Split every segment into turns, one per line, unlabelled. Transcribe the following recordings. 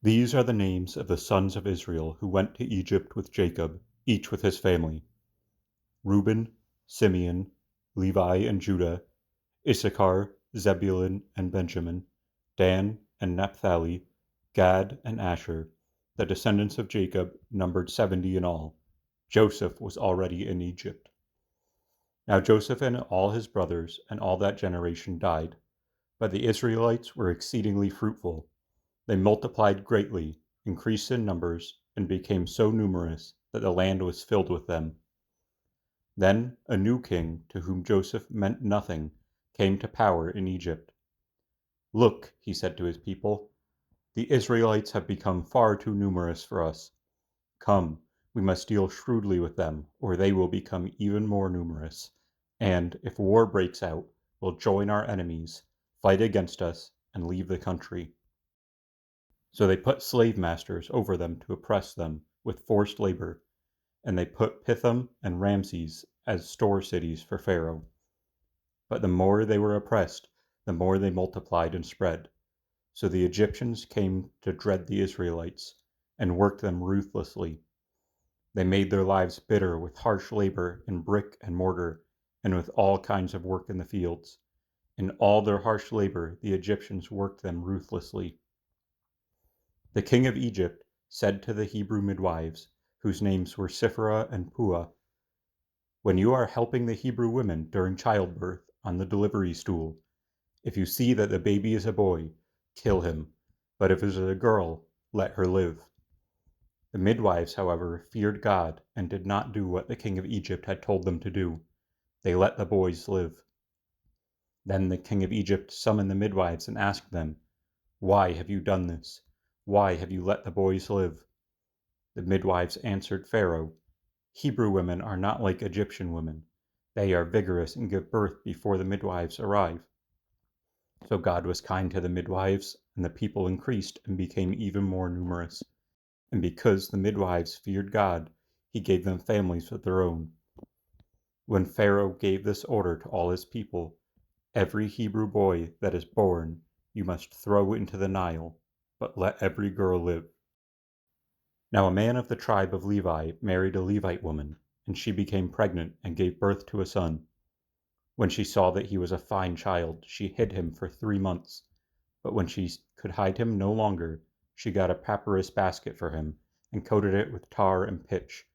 These are the names of the sons of Israel who went to Egypt with Jacob, each with his family: Reuben, Simeon, Levi and Judah, Issachar, Zebulun and Benjamin, Dan and Naphtali, Gad and Asher. The descendants of Jacob numbered 70 in all. Joseph was already in Egypt. Now Joseph and all his brothers and all that generation died, but the Israelites were exceedingly fruitful. They multiplied greatly, increased in numbers, and became so numerous that the land was filled with them. Then a new king, to whom Joseph meant nothing, came to power in Egypt. "Look," he said to his people, "the Israelites have become far too numerous for us. Come, we must deal shrewdly with them, or they will become even more numerous, and, if war breaks out, will join our enemies, fight against us, and leave the country." So they put slave masters over them to oppress them with forced labor, and they put Pithom and Ramses as store cities for Pharaoh. But the more they were oppressed, the more they multiplied and spread. So the Egyptians came to dread the Israelites, and worked them ruthlessly. They made their lives bitter with harsh labor in brick and mortar, and with all kinds of work in the fields. In all their harsh labor the Egyptians worked them ruthlessly. The king of Egypt said to the Hebrew midwives, whose names were Siphrah and Puah, "When you are helping the Hebrew women during childbirth on the delivery stool, if you see that the baby is a boy, kill him, but if it is a girl, let her live." The midwives, however, feared God and did not do what the king of Egypt had told them to do. They let the boys live. Then the king of Egypt summoned the midwives and asked them, "Why have you done this? Why have you let the boys live?" The midwives answered Pharaoh, "Hebrew women are not like Egyptian women. They are vigorous and give birth before the midwives arrive." So God was kind to the midwives, and the people increased and became even more numerous. And because the midwives feared God, he gave them families of their own. When Pharaoh gave this order to all his people, "Every Hebrew boy that is born you must throw into the Nile, but let every girl live." Now a man of the tribe of Levi married a Levite woman, and she became pregnant and gave birth to a son. When she saw that he was a fine child, she hid him for 3 months. But when she could hide him no longer, she got a papyrus basket for him, and coated it with tar and pitch.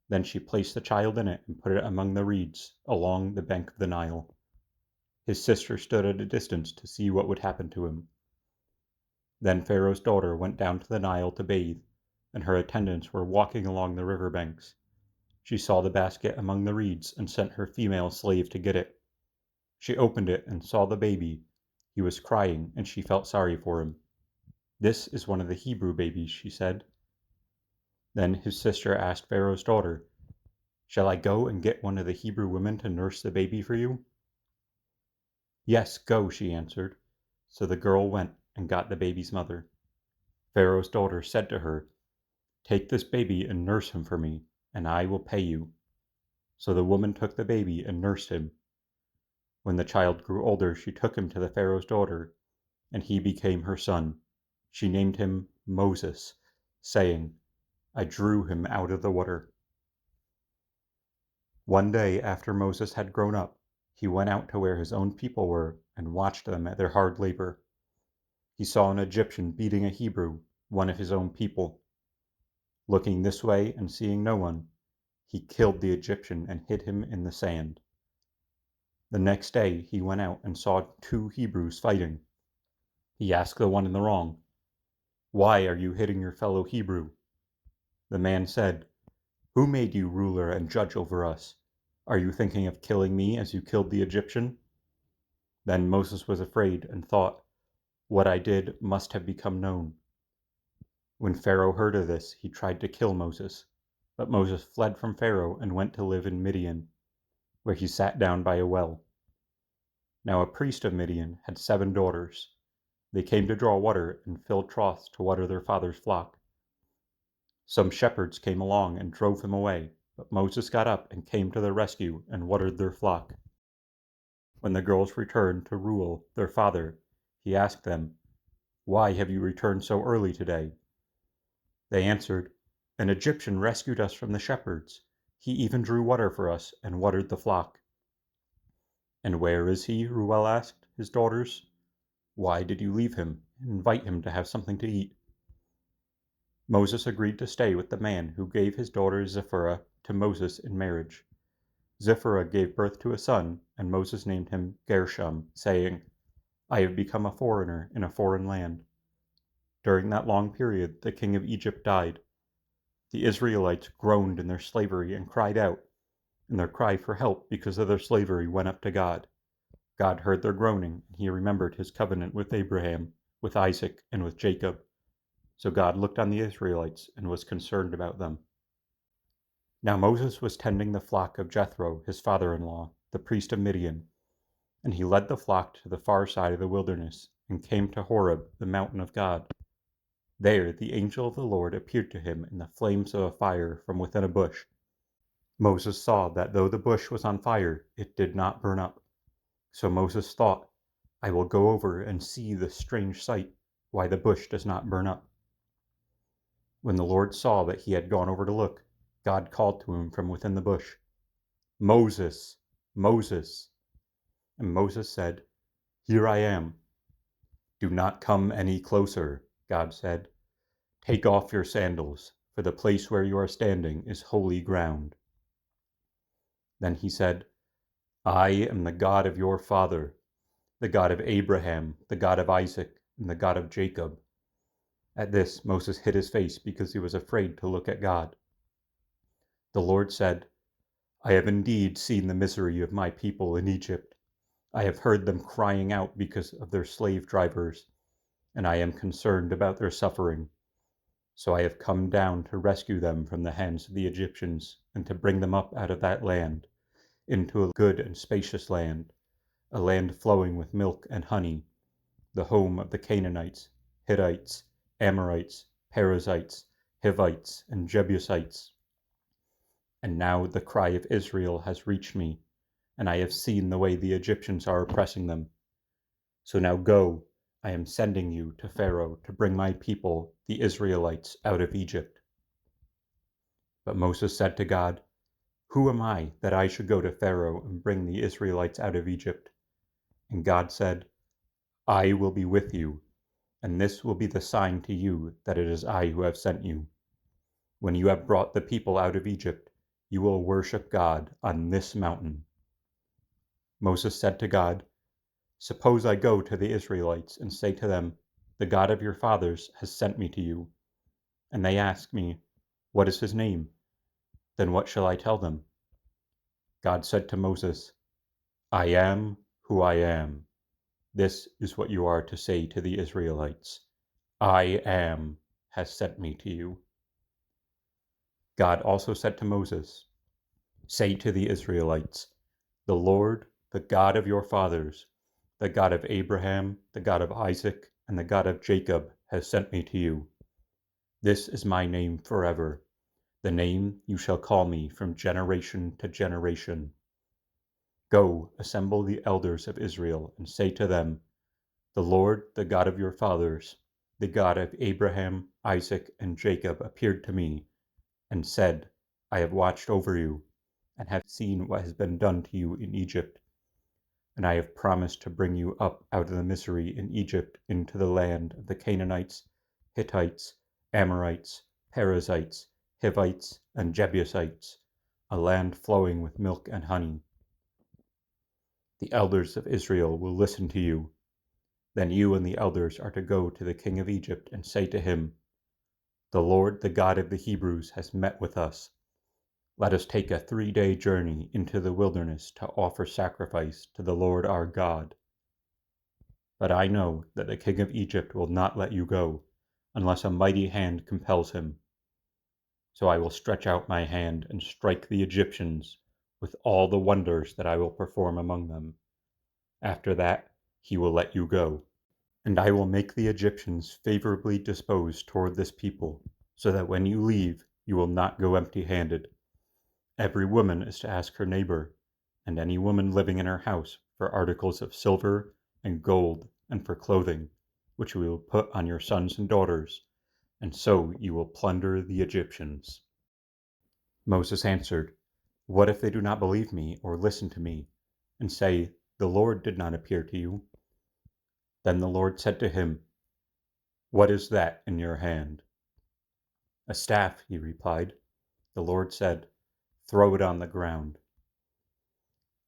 Then she placed the child in it and put it among the reeds along the bank of the Nile. His sister stood at a distance to see what would happen to him. Then Pharaoh's daughter went down to the Nile to bathe, and her attendants were walking along the river banks. She saw the basket among the reeds and sent her female slave to get it. She opened it and saw the baby. He was crying, and she felt sorry for him. "This is one of the Hebrew babies," she said. Then his sister asked Pharaoh's daughter, "Shall I go and get one of the Hebrew women to nurse the baby for you?" "Yes, go," she answered. So the girl went and got the baby's mother. Pharaoh's daughter said to her, "Take this baby and nurse him for me, and I will pay you." So the woman took the baby and nursed him. When the child grew older, she took him to the Pharaoh's daughter, and he became her son. She named him Moses, saying, "I drew him out of the water." One day after Moses had grown up, he went out to where his own people were and watched them at their hard labor. He saw an Egyptian beating a Hebrew, one of his own people. Looking this way and seeing no one, he killed the Egyptian and hid him in the sand. The next day he went out and saw two Hebrews fighting. He asked the one in the wrong, "Why are you hitting your fellow Hebrew?" The man said, "Who made you ruler and judge over us? Are you thinking of killing me as you killed the Egyptian?" Then Moses was afraid and thought, "What I did must have become known." When Pharaoh heard of this, he tried to kill Moses. But Moses fled from Pharaoh and went to live in Midian, where he sat down by a well. Now a priest of Midian had 7 daughters. They came to draw water and filled troughs to water their father's flock. Some shepherds came along and drove them away, but Moses got up and came to their rescue and watered their flock. When the girls returned to Reuel, their father, he asked them, Why have you returned so early today?" They answered, "An Egyptian rescued us from the shepherds. He even drew water for us and watered the flock." "And where is he?" Reuel asked his daughters. "Why did you leave him and invite him to have something to eat?" Moses agreed to stay with the man who gave his daughter Zipporah to Moses in marriage. Zipporah gave birth to a son, and Moses named him Gershom, saying, "I have become a foreigner in a foreign land." During that long period, the king of Egypt died. The Israelites groaned in their slavery and cried out, and their cry for help because of their slavery went up to God. God heard their groaning, and he remembered his covenant with Abraham, with Isaac, and with Jacob. So God looked on the Israelites and was concerned about them. Now Moses was tending the flock of Jethro, his father-in-law, the priest of Midian, and he led the flock to the far side of the wilderness, and came to Horeb, the mountain of God. There the angel of the Lord appeared to him in the flames of a fire from within a bush. Moses saw that though the bush was on fire, it did not burn up. So Moses thought, "I will go over and see this strange sight, why the bush does not burn up." When the Lord saw that he had gone over to look, God called to him from within the bush, "Moses, Moses." And Moses said, "Here I am." "Do not come any closer," God said. "Take off your sandals, for the place where you are standing is holy ground." Then he said, "I am the God of your father, the God of Abraham, the God of Isaac, and the God of Jacob." At this Moses hid his face because he was afraid to look at God. The Lord said, "I have indeed seen the misery of my people in Egypt. I have heard them crying out because of their slave drivers, and I am concerned about their suffering. So I have come down to rescue them from the hands of the Egyptians, and to bring them up out of that land, into a good and spacious land, a land flowing with milk and honey, the home of the Canaanites, Hittites, Amorites, Perizzites, Hivites, and Jebusites. And now the cry of Israel has reached me, and I have seen the way the Egyptians are oppressing them. So now go, I am sending you to Pharaoh to bring my people, the Israelites, out of Egypt." But Moses said to God, "Who am I that I should go to Pharaoh and bring the Israelites out of Egypt?" And God said, "I will be with you, and this will be the sign to you that it is I who have sent you. When you have brought the people out of Egypt, you will worship God on this mountain." Moses said to God, "Suppose I go to the Israelites and say to them, 'The God of your fathers has sent me to you,' and they ask me, 'What is his name?' Then what shall I tell them?" God said to Moses, "I am who I am. This is what you are to say to the Israelites. 'I am has sent me to you.'" God also said to Moses, "Say to the Israelites, 'The Lord, the God of your fathers, the God of Abraham, the God of Isaac, and the God of Jacob, has sent me to you.' This is my name forever, the name you shall call me from generation to generation. Go, assemble the elders of Israel, and say to them, 'The Lord, the God of your fathers, the God of Abraham, Isaac, and Jacob, appeared to me, and said, I have watched over you, and have seen what has been done to you in Egypt. And I have promised to bring you up out of the misery in Egypt into the land of the Canaanites, Hittites, Amorites, Perizzites, Hivites, and Jebusites, a land flowing with milk and honey. The elders of Israel will listen to you. Then you and the elders are to go to the king of Egypt and say to him, 'The Lord, the God of the Hebrews, has met with us. Let us take a 3-day journey into the wilderness to offer sacrifice to the Lord our God.' But I know that the king of Egypt will not let you go, unless a mighty hand compels him. So I will stretch out my hand and strike the Egyptians with all the wonders that I will perform among them. After that he will let you go. And I will make the Egyptians favorably disposed toward this people, so that when you leave you will not go empty-handed. Every woman is to ask her neighbor, and any woman living in her house, for articles of silver and gold and for clothing, which we will put on your sons and daughters, and so you will plunder the Egyptians." Moses answered, "What if they do not believe me or listen to me, and say, 'The Lord did not appear to you'?" Then the Lord said to him, "What is that in your hand?" "A staff," he replied. The Lord said, "Throw it on the ground."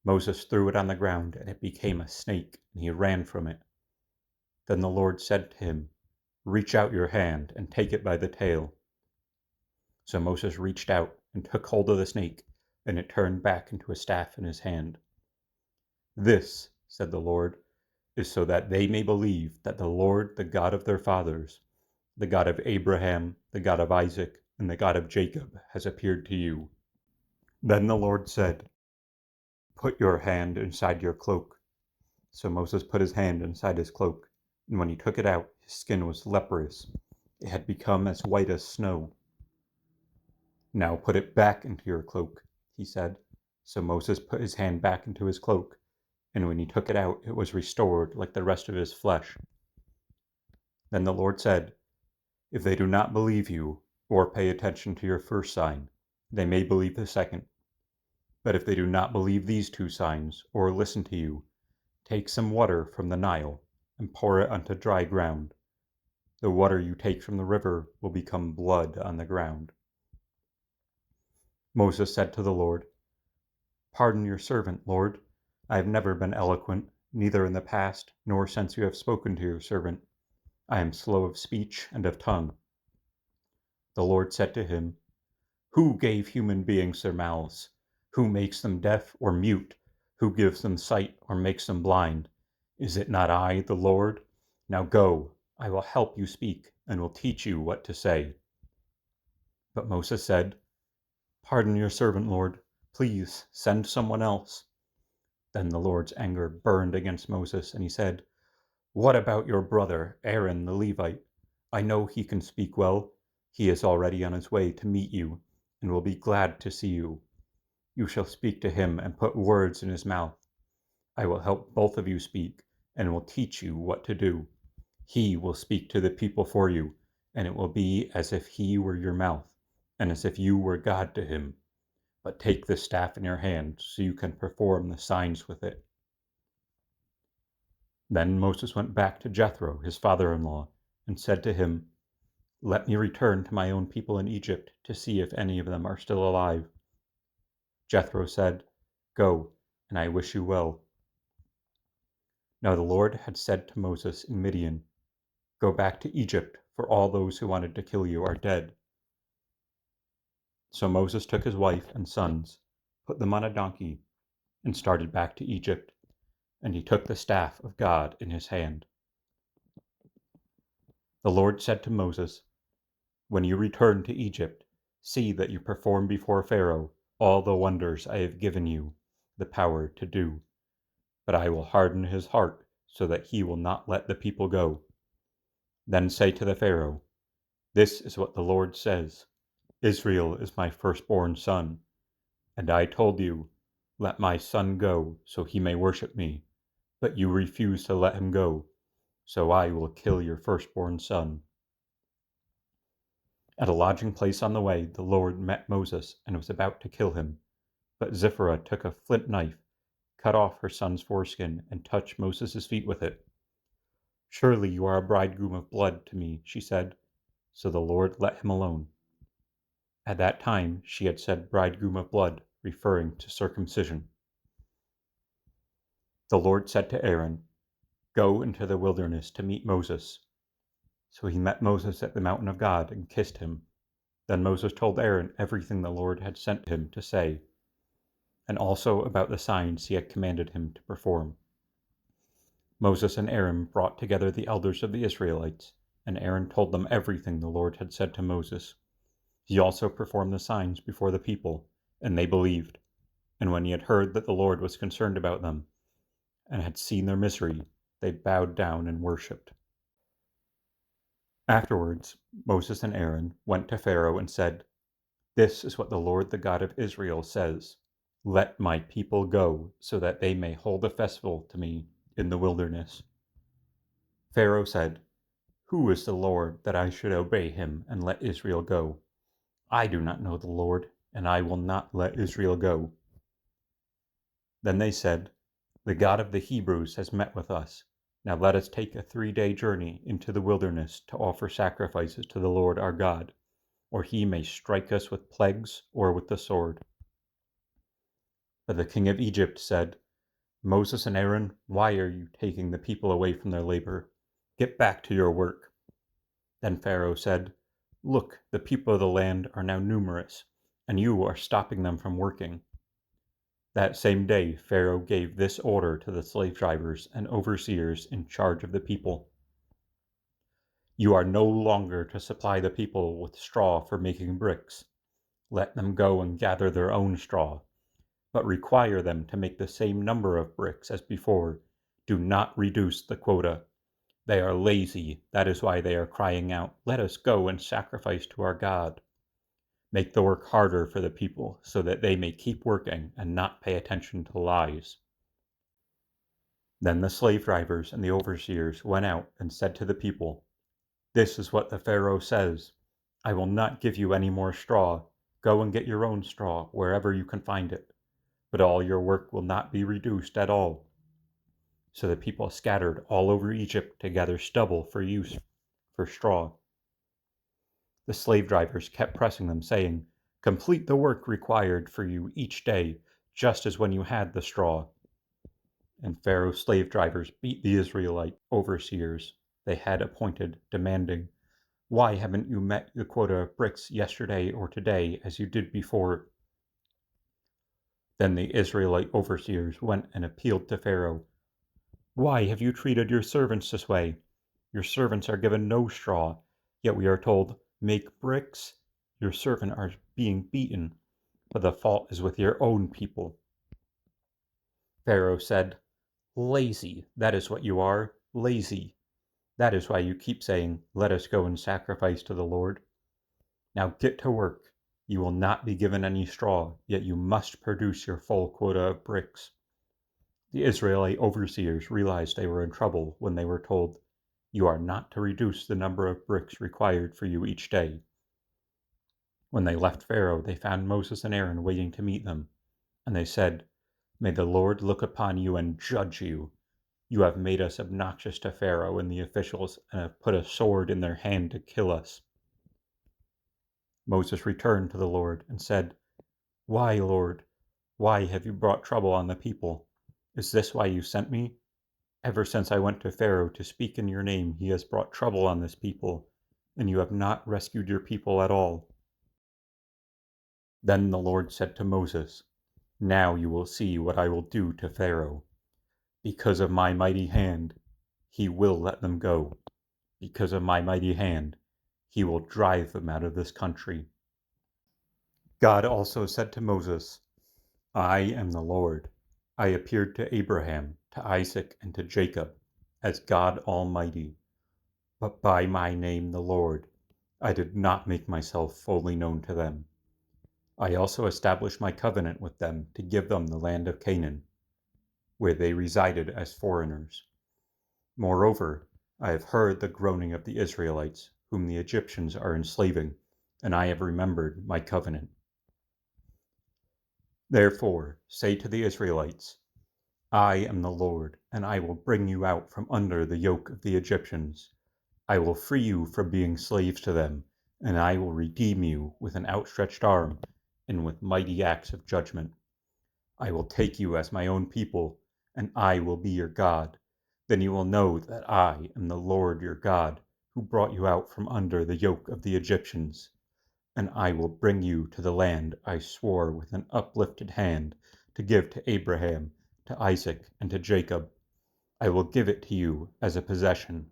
Moses threw it on the ground, and it became a snake, and he ran from it. Then the Lord said to him, "Reach out your hand and take it by the tail." So Moses reached out and took hold of the snake, and it turned back into a staff in his hand. "This," said the Lord, "is so that they may believe that the Lord, the God of their fathers, the God of Abraham, the God of Isaac, and the God of Jacob, has appeared to you." Then the Lord said, "Put your hand inside your cloak." So Moses put his hand inside his cloak, and when he took it out, his skin was leprous. It had become as white as snow. "Now put it back into your cloak," he said. So Moses put his hand back into his cloak, and when he took it out, it was restored like the rest of his flesh. Then the Lord said, "If they do not believe you, or pay attention to your first sign, they may believe the second. But if they do not believe these two signs, or listen to you, take some water from the Nile, and pour it onto dry ground. The water you take from the river will become blood on the ground." Moses said to the Lord, "Pardon your servant, Lord. I have never been eloquent, neither in the past, nor since you have spoken to your servant. I am slow of speech and of tongue." The Lord said to him, "Who gave human beings their mouths? Who makes them deaf or mute? Who gives them sight or makes them blind? Is it not I, the Lord? Now go, I will help you speak, and will teach you what to say." But Moses said, "Pardon your servant, Lord. Please send someone else." Then the Lord's anger burned against Moses, and he said, "What about your brother, Aaron the Levite? I know he can speak well. He is already on his way to meet you, and will be glad to see you. You shall speak to him and put words in his mouth. I will help both of you speak, and will teach you what to do. He will speak to the people for you, and it will be as if he were your mouth, and as if you were God to him. But take this staff in your hand, so you can perform the signs with it." Then Moses went back to Jethro, his father-in-law, and said to him, "Let me return to my own people in Egypt to see if any of them are still alive." Jethro said, "Go, and I wish you well." Now the Lord had said to Moses in Midian, "Go back to Egypt, for all those who wanted to kill you are dead." So Moses took his wife and sons, put them on a donkey, and started back to Egypt, and he took the staff of God in his hand. The Lord said to Moses, "When you return to Egypt, see that you perform before Pharaoh all the wonders I have given you the power to do. But I will harden his heart so that he will not let the people go. Then say to the Pharaoh, 'This is what the Lord says: Israel is my firstborn son. And I told you, Let my son go, so he may worship me. But you refuse to let him go, so I will kill your firstborn son.'" At a lodging place on the way, the Lord met Moses and was about to kill him. But Zipporah took a flint knife, cut off her son's foreskin, and touched Moses' feet with it. "Surely you are a bridegroom of blood to me," she said. So the Lord let him alone. At that time she had said bridegroom of blood, referring to circumcision. The Lord said to Aaron, "Go into the wilderness to meet Moses." So he met Moses at the mountain of God and kissed him. Then Moses told Aaron everything the Lord had sent him to say, and also about the signs he had commanded him to perform. Moses and Aaron brought together the elders of the Israelites, and Aaron told them everything the Lord had said to Moses. He also performed the signs before the people, and they believed. And when he had heard that the Lord was concerned about them, and had seen their misery, they bowed down and worshipped. Afterwards, Moses and Aaron went to Pharaoh and said, "This is what the Lord, the God of Israel, says: Let my people go, so that they may hold a festival to me in the wilderness." Pharaoh said, Who is the Lord that I should obey him and let Israel go? I do not know the Lord, and I will not let Israel go." Then they said, "The God of the Hebrews has met with us. Now let us take a 3-day journey into the wilderness to offer sacrifices to the Lord our God, or he may strike us with plagues or with the sword." But the king of Egypt said, "Moses and Aaron, why are you taking the people away from their labor? Get back to your work." Then Pharaoh said, "Look, the people of the land are now numerous, and you are stopping them from working." That same day Pharaoh gave this order to the slave drivers and overseers in charge of the people: "You are no longer to supply the people with straw for making bricks. Let them go and gather their own straw, but require them to make the same number of bricks as before. Do not reduce the quota. They are lazy, that is why they are crying out, 'Let us go and sacrifice to our God.' Make the work harder for the people, so that they may keep working and not pay attention to lies." Then the slave drivers and the overseers went out and said to the people, "This is what the Pharaoh says: I will not give you any more straw. Go and get your own straw wherever you can find it, but all your work will not be reduced at all." So the people scattered all over Egypt to gather stubble for use for straw. The slave drivers kept pressing them, saying, "Complete the work required for you each day, just as when you had the straw." And Pharaoh's slave drivers beat the Israelite overseers they had appointed, demanding, "Why haven't you met the quota of bricks yesterday or today as you did before?" Then the Israelite overseers went and appealed to Pharaoh. "Why have you treated your servants this way? Your servants are given no straw, yet we are told, 'Make bricks.' Your servants are being beaten, but the fault is with your own people." Pharaoh said, "Lazy, that is what you are, lazy. That is why you keep saying, 'Let us go and sacrifice to the Lord.' Now get to work. You will not be given any straw, yet you must produce your full quota of bricks." The Israelite overseers realized they were in trouble when they were told, "You are not to reduce the number of bricks required for you each day." When they left Pharaoh, they found Moses and Aaron waiting to meet them, and they said, "May the Lord look upon you and judge you. You have made us obnoxious to Pharaoh and the officials, and have put a sword in their hand to kill us." Moses returned to the Lord and said, "Why, Lord? Why have you brought trouble on the people? Is this why you sent me? Ever since I went to Pharaoh to speak in your name, he has brought trouble on this people, and you have not rescued your people at all." Then the Lord said to Moses, "Now you will see what I will do to Pharaoh. Because of my mighty hand, he will let them go. Because of my mighty hand, he will drive them out of this country." God also said to Moses, "I am the Lord. I appeared to Abraham, to Isaac, and to Jacob as God Almighty, but by my name the Lord, I did not make myself fully known to them. I also established my covenant with them to give them the land of Canaan, where they resided as foreigners. Moreover, I have heard the groaning of the Israelites, whom the Egyptians are enslaving, and I have remembered my covenant. Therefore say to the Israelites, 'I am the Lord, and I will bring you out from under the yoke of the Egyptians. I will free you from being slaves to them, and I will redeem you with an outstretched arm and with mighty acts of judgment. I will take you as my own people, and I will be your God. Then you will know that I am the Lord your God, who brought you out from under the yoke of the Egyptians. And I will bring you to the land I swore with an uplifted hand to give to Abraham, to Isaac, and to Jacob. I will give it to you as a possession.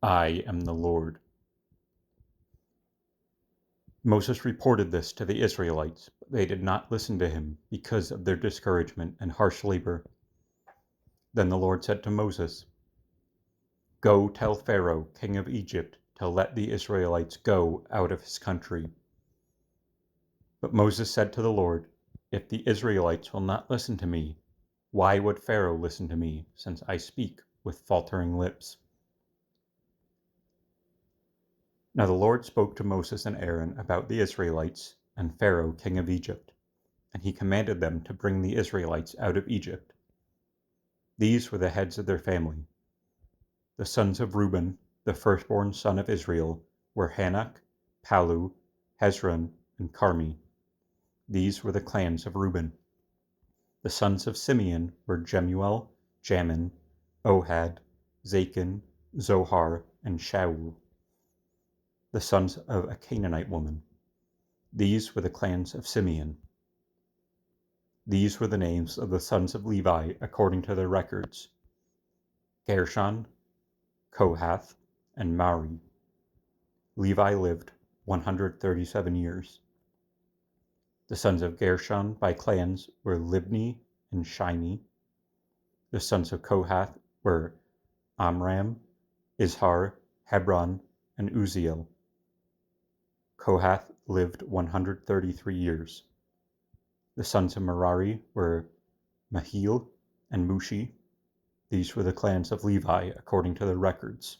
I am the Lord." Moses reported this to the Israelites, but they did not listen to him because of their discouragement and harsh labor. Then the Lord said to Moses, "Go tell Pharaoh, king of Egypt, to let the Israelites go out of his country." But Moses said to the Lord, "If the Israelites will not listen to me, why would Pharaoh listen to me, since I speak with faltering lips?" Now the Lord spoke to Moses and Aaron about the Israelites and Pharaoh, king of Egypt, and he commanded them to bring the Israelites out of Egypt. These were the heads of their family. The sons of Reuben, the firstborn son of Israel, were Hanok, Palu, Hezron, and Carmi. These were the clans of Reuben. The sons of Simeon were Jemuel, Jamin, Ohad, Zachin, Zohar, and Shaul. The sons of a Canaanite woman. These were the clans of Simeon. These were the names of the sons of Levi according to their records: Gershon, Kohath, and Mari. Levi lived 137 years. The sons of Gershon by clans were Libni and Shimi. The sons of Kohath were Amram, Izhar, Hebron, and Uzziel. Kohath lived 133 years. The sons of Merari were Mahil and Mushi. These were the clans of Levi according to their records.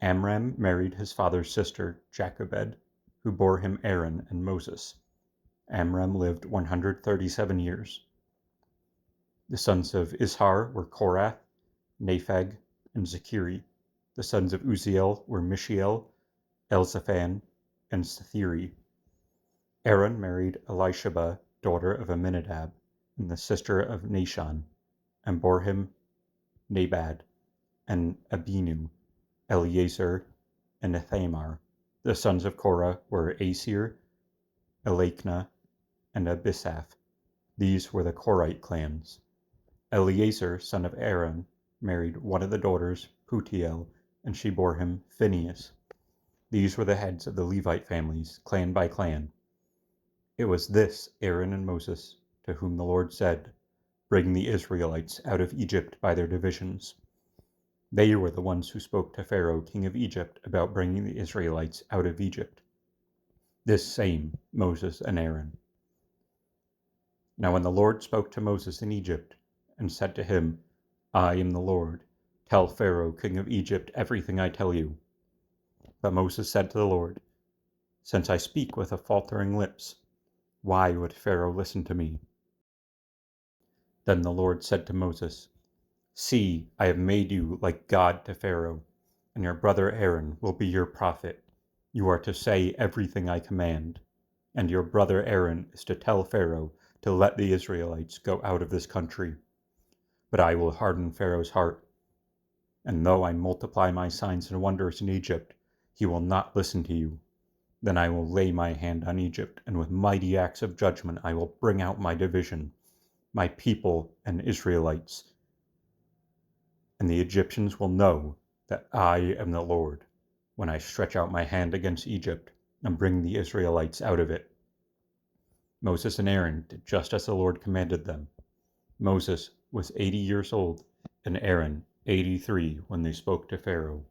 Amram married his father's sister, Jochebed, who bore him Aaron and Moses. Amram lived 137 years. The sons of Izhar were Korath, Nepheg, and Zechiri. The sons of Uzziel were Mishael, Elzaphan, and Sethiri. Aaron married Elisheba, daughter of Amminadab, and the sister of Nashon, and bore him Nabad, and Abinu, Eleazar, and Ithamar. The sons of Korah were Asir, Elakna, and Abisaph. These were the Korite clans. Eleazar, son of Aaron, married one of the daughters, Putiel, and she bore him Phinehas. These were the heads of the Levite families, clan by clan. It was this Aaron and Moses to whom the Lord said, "Bring the Israelites out of Egypt by their divisions." They were the ones who spoke to Pharaoh, king of Egypt, about bringing the Israelites out of Egypt. This same Moses and Aaron. Now when the Lord spoke to Moses in Egypt, and said to him, "I am the Lord. Tell Pharaoh, king of Egypt, everything I tell you." But Moses said to the Lord, "Since I speak with a faltering lips, why would Pharaoh listen to me?" Then the Lord said to Moses, "See, I have made you like God to Pharaoh, and your brother Aaron will be your prophet. You are to say everything I command, and your brother Aaron is to tell Pharaoh to let the Israelites go out of this country. But I will harden Pharaoh's heart, and though I multiply my signs and wonders in Egypt, he will not listen to you. Then I will lay my hand on Egypt, and with mighty acts of judgment I will bring out my division, my people and Israelites. And the Egyptians will know that I am the Lord, when I stretch out my hand against Egypt and bring the Israelites out of it." Moses and Aaron did just as the Lord commanded them. Moses was 80 years old, and Aaron 83 when they spoke to Pharaoh.